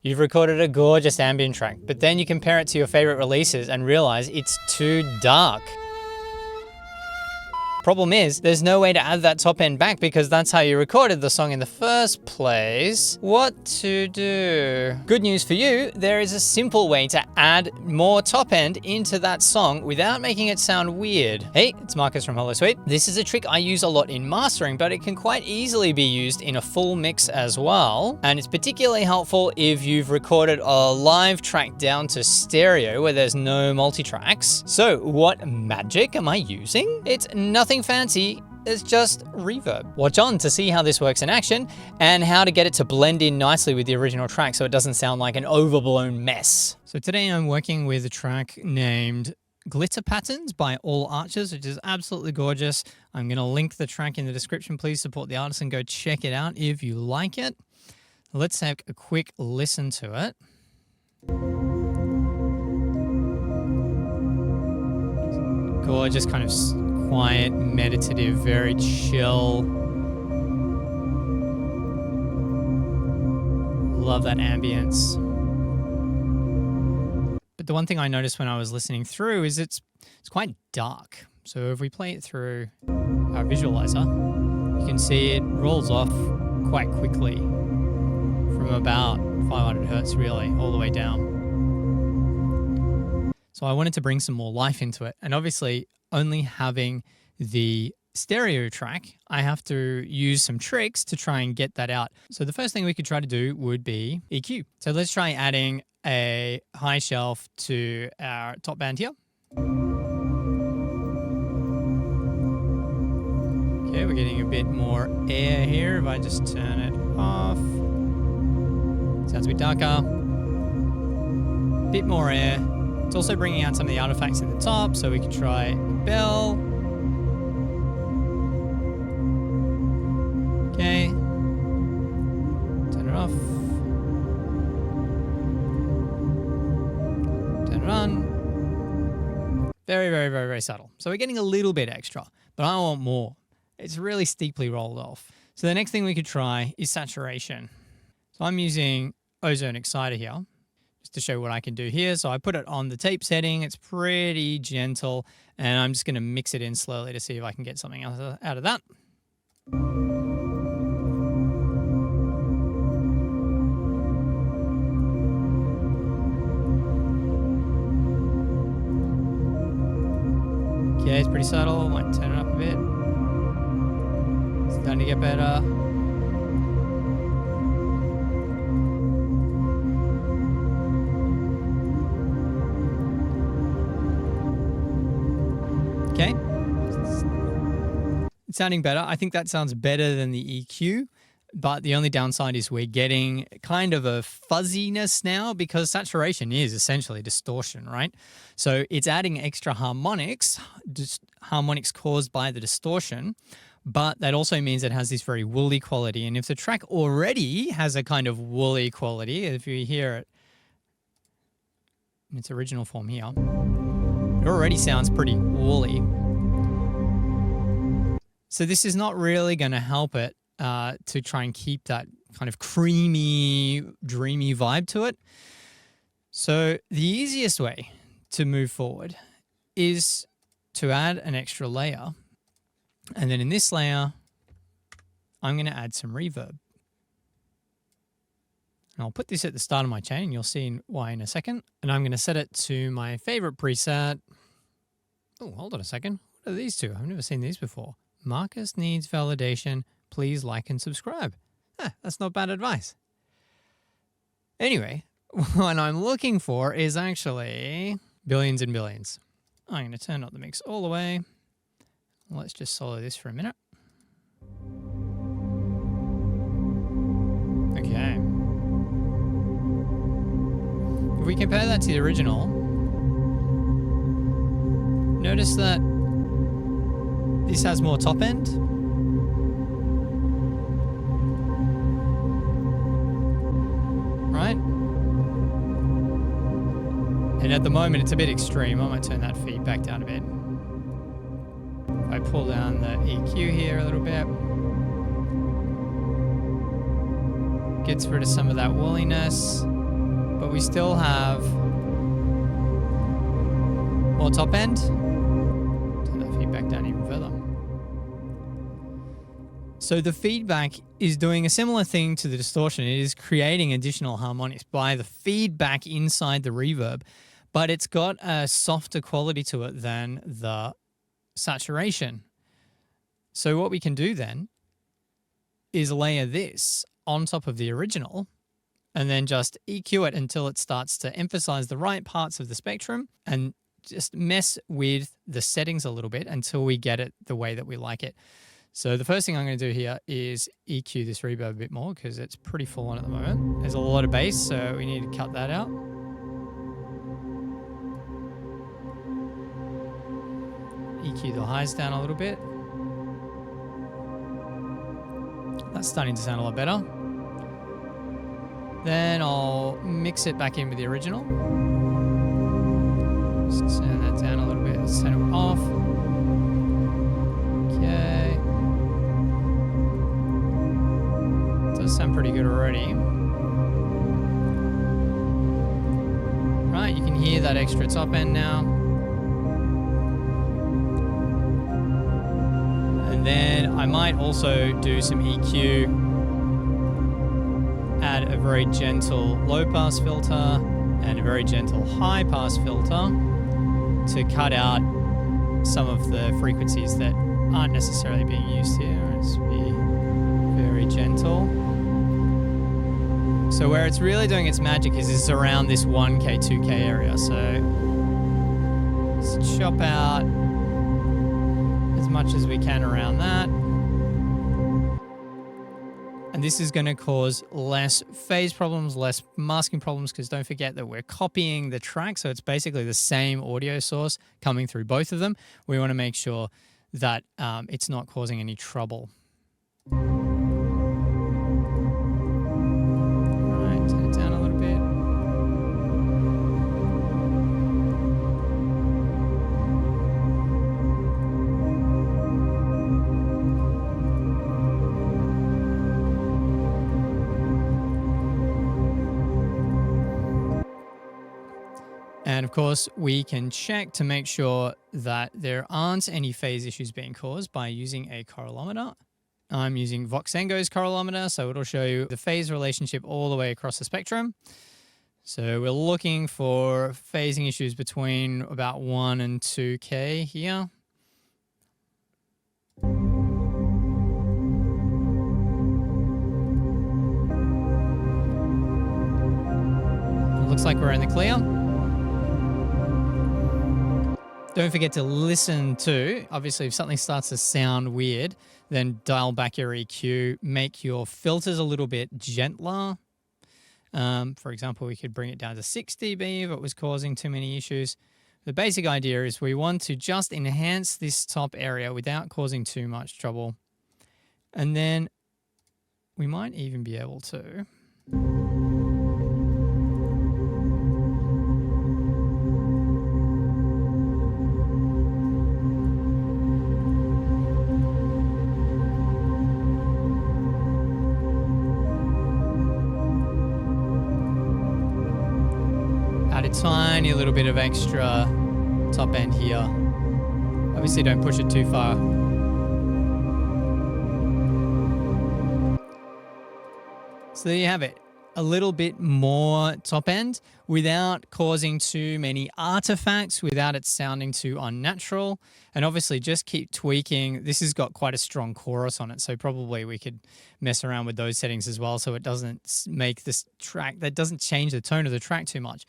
You've recorded a gorgeous ambient track, but then you compare it to your favorite releases and realize it's too dark. Problem is, there's no way to add that top end back because that's how you recorded the song in the first place. What to do? Good news for you, there is a simple way to add more top end into that song without making it sound weird. Hey, it's Marcus from Holosuite. This is a trick I use a lot in mastering, but it can quite easily be used in a full mix as well. And it's particularly helpful if you've recorded a live track down to stereo where there's no multi-tracks. So what magic am I using? It's nothing fancy, it's just reverb. Watch on to see how this works in action and how to get it to blend in nicely with the original track so it doesn't sound like an overblown mess. So today I'm working with a track named Glitter Patterns by All Archers, which is absolutely gorgeous. I'm going to link the track in the description. Please support the artist and go check it out if you like it. Let's take a quick listen to it. Gorgeous, kind of quiet, meditative, very chill. Love that ambience. But the one thing I noticed when I was listening through is it's quite dark. So if we play it through our visualizer, you can see it rolls off quite quickly from about 500 hertz really, all the way down. So I wanted to bring some more life into it. And obviously only having the stereo track, I have to use some tricks to try and get that out. So the first thing we could try to do would be EQ. So let's try adding a high shelf to our top band here. Okay, we're getting a bit more air here. If I just turn it off, sounds a bit darker. Bit more air. It's also bringing out some of the artifacts in the top, so we could try a bell. Okay. Turn it off. Turn it on. Very, very, very, very subtle. So we're getting a little bit extra, but I want more. It's really steeply rolled off. So the next thing we could try is saturation. So I'm using Ozone Exciter here, just to show what I can do here. So I put it on the tape setting. It's pretty gentle, and I'm just going to mix it in slowly to see if I can get something else out of that. Okay, it's pretty subtle. Might turn it up a bit. It's starting to get better. Okay, it's sounding better. I think that sounds better than the EQ, but the only downside is we're getting kind of a fuzziness now because saturation is essentially distortion, right? So it's adding extra harmonics, harmonics caused by the distortion, but that also means it has this very woolly quality. And if the track already has a kind of woolly quality, if you hear it in its original form here, it already sounds pretty woolly. So this is not really going to help it to try and keep that kind of creamy, dreamy vibe to it. So the easiest way to move forward is to add an extra layer. And then in this layer, I'm going to add some reverb. And I'll put this at the start of my chain, and you'll see why in a second. And I'm going to set it to my favorite preset. Oh, hold on a second. What are these two? I've never seen these before. Marcus needs validation. Please like and subscribe. That's not bad advice. Anyway, what I'm looking for is actually billions and billions. I'm going to turn up the mix all the way. Let's just solo this for a minute. Okay. If we compare that to the original, notice that this has more top end. Right? And at the moment, it's a bit extreme. I might turn that feedback down a bit. If I pull down the EQ here a little bit, gets rid of some of that woolliness. we still have more top end. Turn that feedback down even further. So the feedback is doing a similar thing to the distortion. It is creating additional harmonics by the feedback inside the reverb, but it's got a softer quality to it than the saturation. So what we can do then is layer this on top of the original and then just EQ it until it starts to emphasize the right parts of the spectrum and just mess with the settings a little bit until we get it the way that we like it. So the first thing I'm going to do here is EQ this reverb a bit more because it's pretty full on at the moment. There's a lot of bass, so we need to cut that out. EQ the highs down a little bit. That's starting to sound a lot better. Then I'll mix it back in with the original. Just turn that down a little bit. Let's turn it off. Okay. Does sound pretty good already. Right, you can hear that extra top end now. And then I might also do some EQ, add a very gentle low pass filter and a very gentle high pass filter to cut out some of the frequencies that aren't necessarily being used here. Let's be very gentle. So where it's really doing its magic is around this 1K, 2K area. So let's chop out as much as we can around that. And this is going to cause less phase problems, less masking problems, because don't forget that we're copying the track. So it's basically the same audio source coming through both of them. We want to make sure that it's not causing any trouble. And of course, we can check to make sure that there aren't any phase issues being caused by using a correlometer. I'm using Voxengo's correlometer, so it'll show you the phase relationship all the way across the spectrum. So we're looking for phasing issues between about 1 and 2K here. It looks like we're in the clear. Don't forget to listen to, obviously if something starts to sound weird, then dial back your EQ, make your filters a little bit gentler. For example, we could bring it down to 6 dB if it was causing too many issues. The basic idea is we want to just enhance this top area without causing too much trouble. And then we might even be able to add a tiny little bit of extra top end here. Obviously don't push it too far. So there you have it. A little bit more top end without causing too many artifacts, without it sounding too unnatural. And obviously just keep tweaking. This has got quite a strong chorus on it, so probably we could mess around with those settings as well so it doesn't make this track, that doesn't change the tone of the track too much.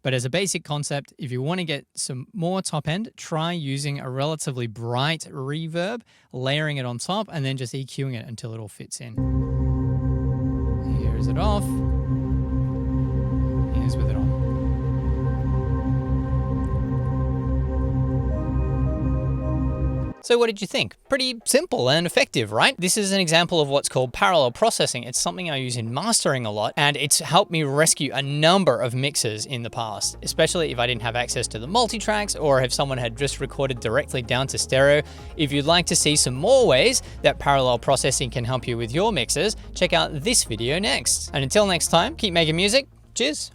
But as a basic concept, if you want to get some more top end, try using a relatively bright reverb, layering it on top, and then just EQing it until it all fits in. Here's it off. Here's with it on. So what did you think? Pretty simple and effective, right? This is an example of what's called parallel processing. It's something I use in mastering a lot, and it's helped me rescue a number of mixes in the past, especially if I didn't have access to the multi-tracks or if someone had just recorded directly down to stereo. If you'd like to see some more ways that parallel processing can help you with your mixes, check out this video next. And until next time, keep making music. Cheers.